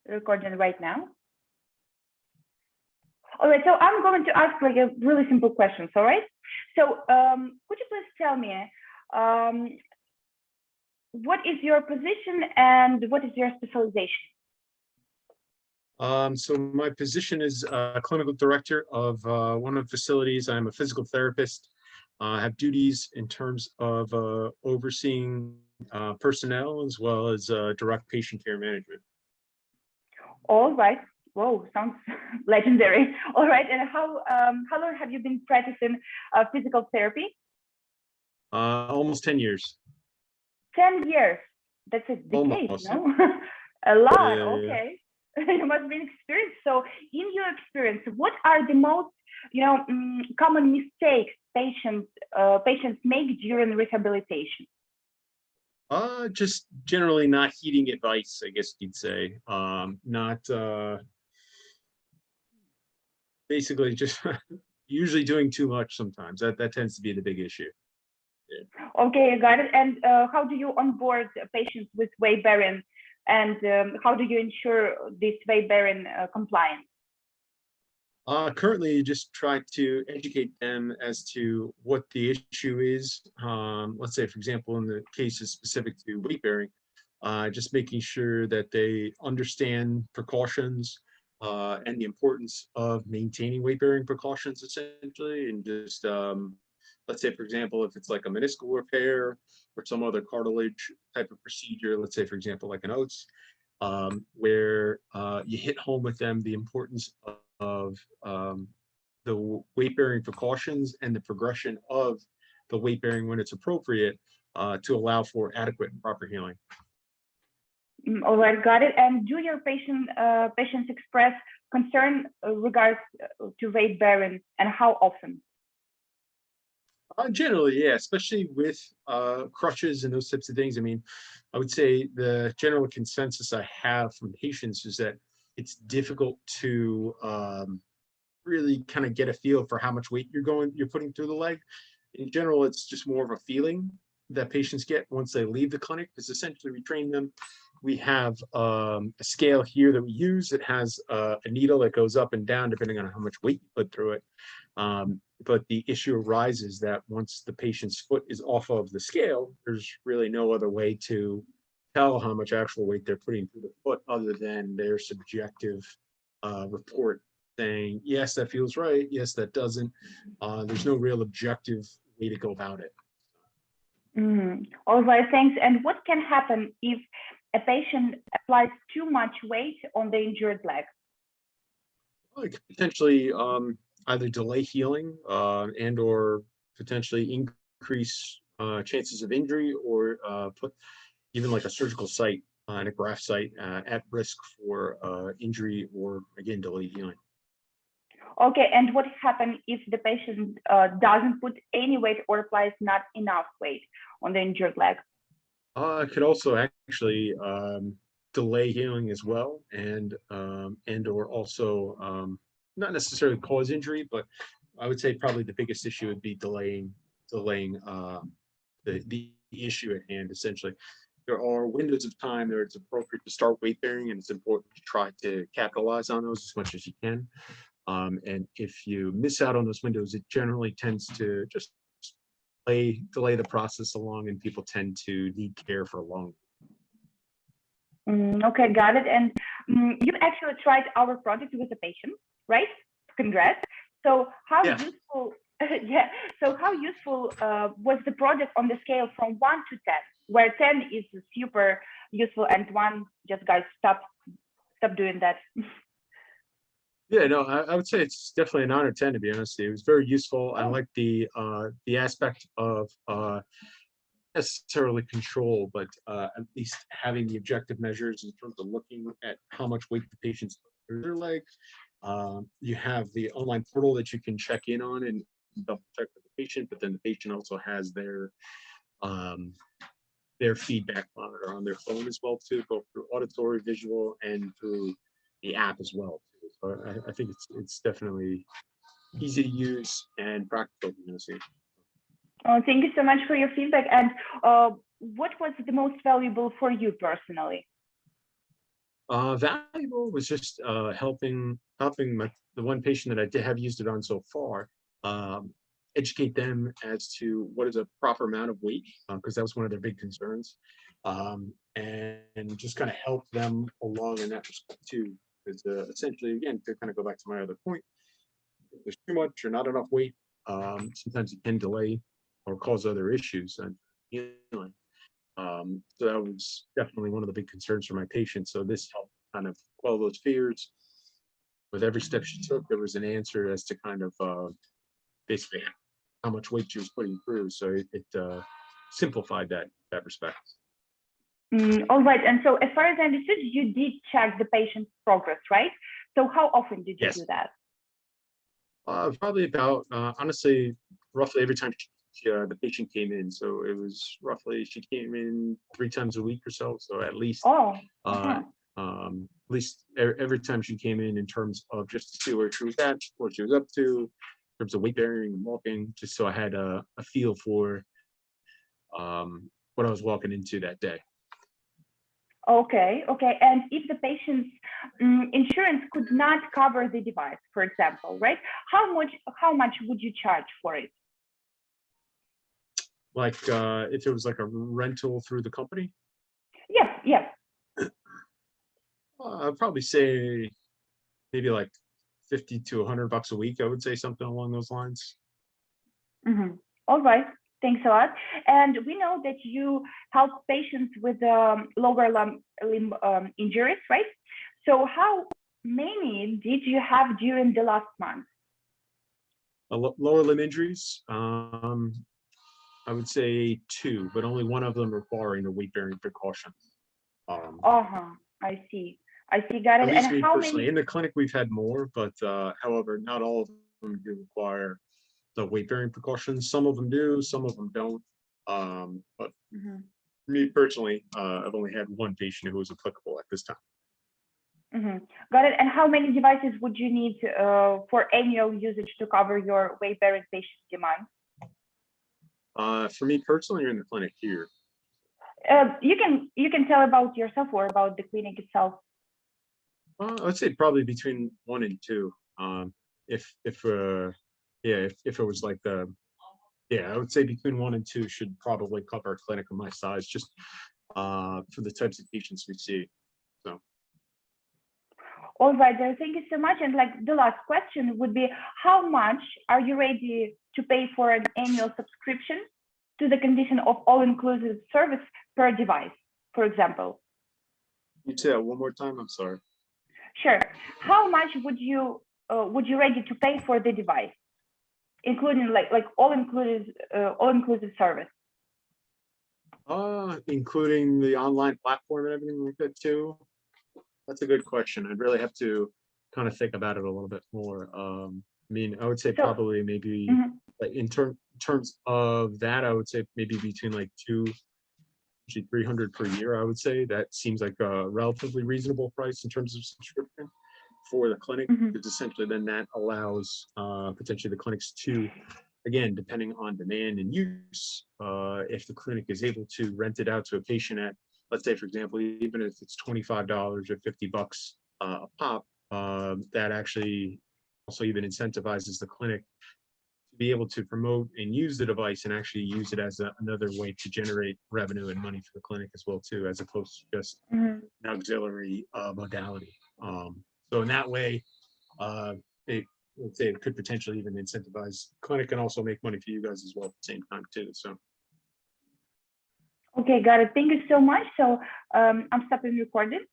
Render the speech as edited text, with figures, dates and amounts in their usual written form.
recording right now. All right, so I'm going to ask like a really simple questions, all right? So could you please tell me what is your position and what is your specialization? So my position is clinical director of one of the facilities. I'm a physical therapist. I have duties in terms of overseeing personnel as well as direct patient care management. All right. Whoa, sounds legendary. All right, and how long have you been practicing physical therapy? Almost 10 years. 10 years. That's a decade, Almost. no? A lot. Yeah. Okay. You must be experienced. So, in your experience, what are the most, common mistakes patients make during rehabilitation? Just generally not heeding advice, I guess you'd say. Not basically just usually doing too much sometimes. That tends to be the big issue. Yeah. Okay, got it. And how do you onboard patients with weight bearing, and how do you ensure this weight bearing compliance? Currently, you just try to educate them as to what the issue is. Let's say, for example, in the cases specific to weight bearing, just making sure that they understand precautions and the importance of maintaining weight bearing precautions, essentially, and just let's say, for example, if it's like a meniscal repair or some other cartilage type of procedure, let's say, for example, like an OATS, where you hit home with them the importance of the weight-bearing precautions and the progression of the weight bearing when it's appropriate to allow for adequate and proper healing. All right, got it. And do your patients express concern regards to weight bearing, and how often? Generally, yeah, especially with crutches and those types of things. I mean, I would say the general consensus I have from patients is that it's difficult to really kind of get a feel for how much weight you're putting through the leg. In general, it's just more of a feeling that patients get once they leave the clinic, because essentially we train them. We have a scale here that we use that has a needle that goes up and down depending on how much weight you put through it. But the issue arises that once the patient's foot is off of the scale, there's really no other way to tell how much actual weight they're putting through the foot other than their subjective report saying, yes, that feels right, yes, that doesn't. There's no real objective way to go about it. All right, thanks. And what can happen if a patient applies too much weight on the injured leg? Well, it could potentially either delay healing and or potentially increase chances of injury, or put even like a surgical site and a graft site at risk for injury or, again, delayed healing. Okay, and what happens if the patient doesn't put any weight or applies not enough weight on the injured leg? It could also actually delay healing as well, and or also not necessarily cause injury, but I would say probably the biggest issue would be delaying the issue at hand. Essentially, there are windows of time where it's appropriate to start weight bearing, and it's important to try to capitalize on those as much as you can. And if you miss out on those windows, it generally tends to just delay the process along, and people tend to need care for long. Okay, got it. And you actually tried our product with a patient, right? Congrats. So how useful? Yeah. So how useful was the product on the scale from 1 to 10, where 10 is super useful and 1 just, guys, stop doing that? Yeah, no, I would say it's definitely a 9 or 10, to be honest. It was very useful. I like the aspect of necessarily control, but at least having the objective measures in terms of looking at how much weight the patient's put through their leg. You have the online portal that you can check in on and double check with the patient, but then the patient also has their feedback monitor on their phone as well too, both through auditory, visual, and through the app as well. So I think it's definitely easy to use and practical. Oh, thank you so much for your feedback. And what was the most valuable for you personally? Valuable was just helping the one patient that I did have used it on so far, educate them as to what is a proper amount of weight, because that was one of their big concerns, and just kind of help them along in that respect too. Because essentially, again, to kind of go back to my other point, if there's too much or not enough weight, sometimes it can delay or cause other issues and healing. So that was definitely one of the big concerns for my patient. So this helped kind of quell those fears. With every step she took, there was an answer as to kind of basically how much weight she was putting through. So it simplified that respect. All right. And so as far as I understood, you did check the patient's progress, right? So how often did you do that? Probably about, honestly, roughly every time the patient came in. So it was roughly, she came in 3 times a week or so. So at least, at least every time she came in terms of just to see where she was at, what she was up to, in terms of weight bearing and walking, just so I had a feel for what I was walking into that day. Okay. And if the patient's insurance could not cover the device, for example, right? How much would you charge for it? Like if it was like a rental through the company? Yes. I'd probably say maybe like $50 to $100 a week. I would say something along those lines. All right. Thanks a lot. And we know that you help patients with lower limb injuries, right? So how many did you have during the last month? Lower limb injuries, I would say 2, but only one of them requiring a weight-bearing precaution. I see. Got it. At least and me how personally. many? In the clinic, we've had more, but however, not all of them do require the weight-bearing precautions. Some of them do, some of them don't. But me personally, I've only had one patient who was applicable at this time. Got it. And how many devices would you need for annual usage to cover your weight-bearing patient demand? For me personally, or in the clinic here? You can tell about yourself or about the clinic itself. I would say probably between 1 and 2. If it was like I would say between 1 and 2 should probably cover a clinic of my size, just for the types of patients we see. So. All right, thank you so much. And like the last question would be, how much are you ready to pay for an annual subscription to the condition of all-inclusive service per device, for example? Can you say that one more time? I'm sorry. Sure. How much would you ready to pay for the device, including like all-inclusive service? Including the online platform and everything like that too. That's a good question. I'd really have to kind of think about it a little bit more. I mean, I would say probably maybe like in terms of that, I would say maybe between like 200-300 per year. I would say that seems like a relatively reasonable price in terms of subscription for the clinic, because essentially then that allows potentially the clinics to, again, depending on demand and use, if the clinic is able to rent it out to a patient at, let's say, for example, even if it's $25 or $50 a pop, that actually also even incentivizes the clinic to be able to promote and use the device and actually use it as another way to generate revenue and money for the clinic as well too, as opposed to just an auxiliary modality. So in that way, let's say it could potentially even incentivize clinic and also make money for you guys as well at the same time too. So. Okay, got it. Thank you so much. So I'm stopping recording.